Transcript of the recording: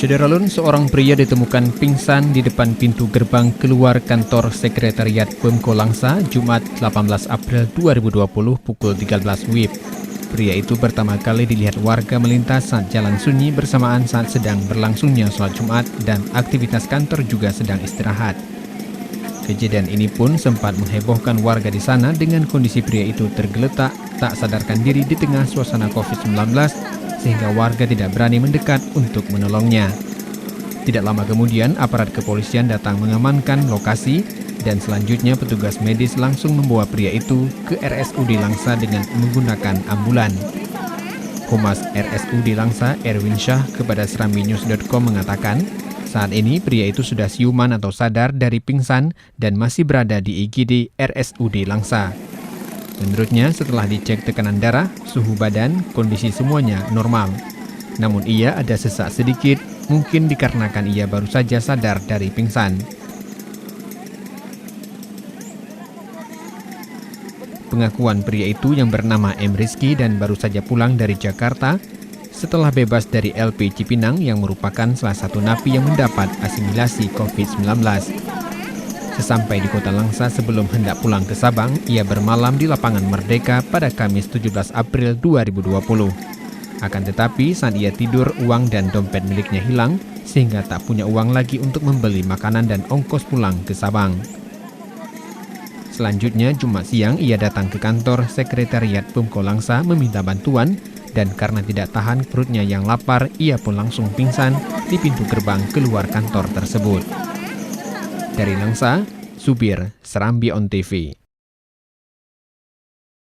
Sederalun, seorang pria ditemukan pingsan di depan pintu gerbang keluar kantor Sekretariat Pemko Langsa, Jumat 18 April 2020 pukul 13 WIB. Pria itu pertama kali dilihat warga melintas saat jalan sunyi bersamaan saat sedang berlangsungnya sholat Jumat dan aktivitas kantor juga sedang istirahat. Kejadian ini pun sempat menghebohkan warga di sana dengan kondisi pria itu tergeletak, tak sadarkan diri di tengah suasana COVID-19, sehingga warga tidak berani mendekat untuk menolongnya. Tidak lama kemudian, aparat kepolisian datang mengamankan lokasi dan selanjutnya petugas medis langsung membawa pria itu ke RSUD Langsa dengan menggunakan ambulan. Humas RSUD Langsa, Erwin Syah, kepada serambinews.com mengatakan, saat ini pria itu sudah siuman atau sadar dari pingsan dan masih berada di IGD RSUD Langsa. Menurutnya, setelah dicek tekanan darah, suhu badan, kondisi semuanya normal. Namun ia ada sesak sedikit, mungkin dikarenakan ia baru saja sadar dari pingsan. Pengakuan pria itu yang bernama M. Rizky dan baru saja pulang dari Jakarta setelah bebas dari LP Cipinang yang merupakan salah satu napi yang mendapat asimilasi COVID-19. Sesampai di kota Langsa sebelum hendak pulang ke Sabang, ia bermalam di lapangan Merdeka pada Kamis 17 April 2020. Akan tetapi saat ia tidur, uang dan dompet miliknya hilang sehingga tak punya uang lagi untuk membeli makanan dan ongkos pulang ke Sabang. Selanjutnya, Jumat siang ia datang ke kantor Sekretariat Pemko Langsa meminta bantuan dan karena tidak tahan perutnya yang lapar, ia pun langsung pingsan di pintu gerbang keluar kantor tersebut. Dari Langsa, Subir, Serambi On TV.